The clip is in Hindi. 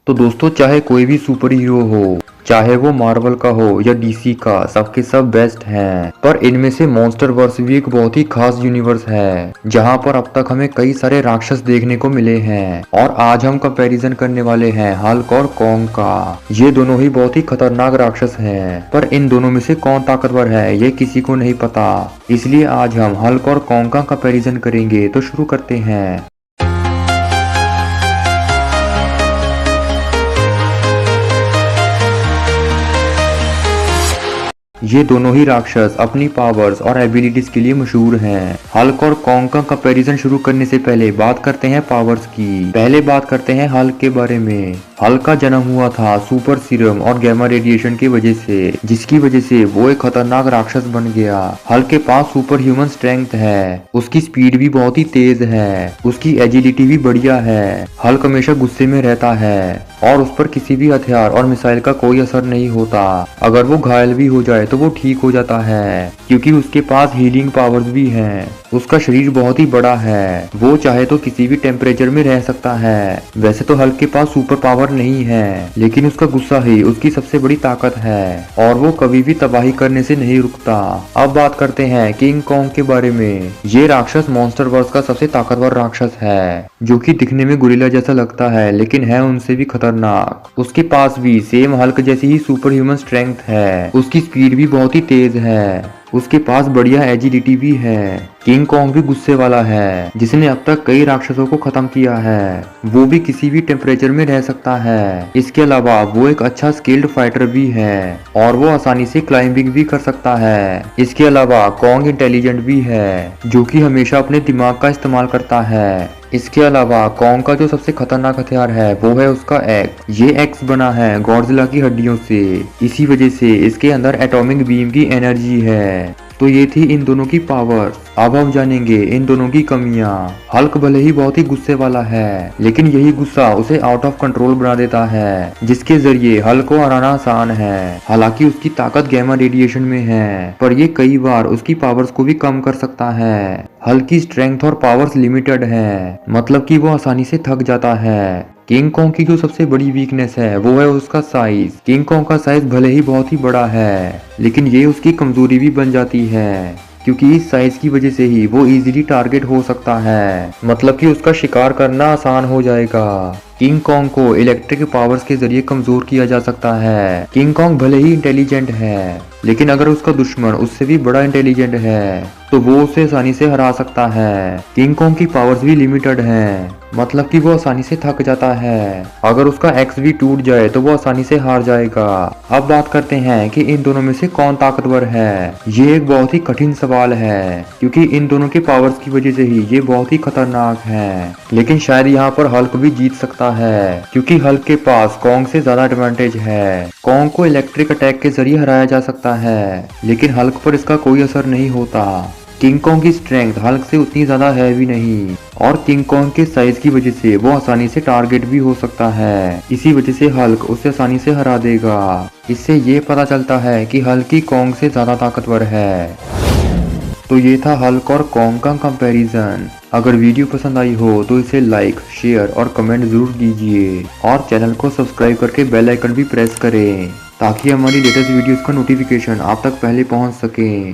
तो दोस्तों चाहे कोई भी सुपर हीरो हो, चाहे वो मार्वल का हो या डीसी का, सबके सब बेस्ट हैं। पर इनमें से मॉन्स्टर वर्स भी एक बहुत ही खास यूनिवर्स है, जहां पर अब तक हमें कई सारे राक्षस देखने को मिले हैं। और आज हम कंपैरिजन करने वाले हैं हल्क और कॉन्ग का। ये दोनों ही बहुत ही खतरनाक राक्षस हैं, पर इन दोनों में से कौन ताकतवर है ये किसी को नहीं पता। इसलिए आज हम हल्क और कॉन्ग का कंपैरिजन करेंगे। तो शुरू करते हैं। ये दोनों ही राक्षस अपनी पावर्स और एबिलिटीज के लिए मशहूर हैं। हल्क और कॉन्ग का कंपैरिजन शुरू करने से पहले बात करते हैं पावर्स की। पहले बात करते हैं हल्क के बारे में। हल्क का जन्म हुआ था सुपर सीरम और गैमा रेडिएशन की वजह से, जिसकी वजह से वो एक खतरनाक राक्षस बन गया। हल्क के पास सुपर ह्यूमन स्ट्रेंथ है, उसकी स्पीड भी बहुत ही तेज है, उसकी एजिलिटी भी बढ़िया है। हल्क हमेशा गुस्से में रहता है और उस पर किसी भी हथियार और मिसाइल का कोई असर नहीं होता। अगर वो घायल भी हो जाए तो वो ठीक हो जाता है, क्योंकि उसके पास हीलिंग पावर्स भी हैं। उसका शरीर बहुत ही बड़ा है, वो चाहे तो किसी भी टेम्परेचर में रह सकता है। वैसे तो हल्क के पास सुपर पावर नहीं है, लेकिन उसका गुस्सा ही उसकी सबसे बड़ी ताकत है और वो कभी भी तबाही करने से नहीं रुकता। अब बात करते हैं किंग कॉन्ग के बारे में। ये राक्षस मॉन्स्टर वर्स का सबसे ताकतवर राक्षस है, जो कि दिखने में गोरिल्ला जैसा लगता है, लेकिन है उनसे भी खतरनाक। उसके पास भी सेम हल्क जैसी ही सुपर ह्यूमन स्ट्रेंथ है, उसकी स्पीड भी बहुत ही तेज है, उसके पास बढ़िया एजिलिटी भी है। किंग कॉन्ग भी गुस्से वाला है, जिसने अब तक कई राक्षसों को खत्म किया है। वो भी किसी भी टेम्परेचर में रह सकता है। इसके अलावा वो एक अच्छा स्किल्ड फाइटर भी है और वो आसानी से क्लाइंबिंग भी कर सकता है। इसके अलावा कॉन्ग इंटेलिजेंट भी है, जो कि हमेशा अपने दिमाग का इस्तेमाल करता है। इसके अलावा कॉन्ग का जो सबसे खतरनाक हथियार है वो है उसका एक्स। ये एक्स बना है गॉडजिला की हड्डियों से, इसी वजह से इसके अंदर एटॉमिक बीम की एनर्जी है। तो ये थी इन दोनों की पावर। अब हम जानेंगे इन दोनों की कमियां। हल्क भले ही बहुत ही गुस्से वाला है, लेकिन यही गुस्सा उसे आउट ऑफ कंट्रोल बना देता है, जिसके जरिए हल्क को हराना आसान है। हालांकि उसकी ताकत गैमा रेडिएशन में है, पर ये कई बार उसकी पावर्स को भी कम कर सकता है। हल्क की स्ट्रेंथ और पावर्स लिमिटेड है, मतलब कि वो आसानी से थक जाता है। किंग कॉन्ग की जो सबसे बड़ी वीकनेस है वो है उसका साइज। किंग कॉन्ग का साइज भले ही बहुत ही बड़ा है, लेकिन ये उसकी कमजोरी भी बन जाती है, क्योंकि इस साइज की वजह से ही वो इजीली टारगेट हो सकता है, मतलब कि उसका शिकार करना आसान हो जाएगा। किंग कॉन्ग को इलेक्ट्रिक पावर्स के जरिए कमजोर किया जा सकता है। किंग कॉन्ग भले ही इंटेलिजेंट है, लेकिन अगर उसका दुश्मन उससे भी बड़ा इंटेलिजेंट है तो वो उसे आसानी से हरा सकता है। किंग कॉन्ग की पावर्स भी लिमिटेड हैं, मतलब कि वो आसानी से थक जाता है। अगर उसका एक्स भी टूट जाए तो वो आसानी से हार जाएगा। अब बात करते हैं कि इन दोनों में से कौन ताकतवर है। ये एक बहुत ही कठिन सवाल है, क्योंकि इन दोनों के पावर्स की वजह से ही ये बहुत ही खतरनाक है। लेकिन शायद यहाँ पर हल्क भी जीत सकता है, क्योंकि हल्क के पास कॉन्ग से ज्यादा एडवांटेज है। कॉन्ग को इलेक्ट्रिक अटैक के जरिए हराया जा सकता है, लेकिन हल्क पर इसका कोई असर नहीं होता। किंग कॉन्ग की स्ट्रेंथ हल्क से उतनी ज्यादा है भी नहीं, और किंग कॉन्ग के साइज की वजह से वो आसानी से टारगेट भी हो सकता है। इसी वजह से हल्क उसे आसानी से हरा देगा। इससे ये पता चलता है कि हल्क ही कॉन्ग से ज्यादा ताकतवर है। तो ये था हल्क और कॉन्ग का कंपैरिजन। अगर वीडियो पसंद आई हो तो इसे लाइक, शेयर और कमेंट जरूर कीजिए, और चैनल को सब्सक्राइब करके बेल आइकन भी प्रेस करें, ताकि हमारी लेटेस्ट वीडियोस का नोटिफिकेशन आप तक पहले पहुंच सके।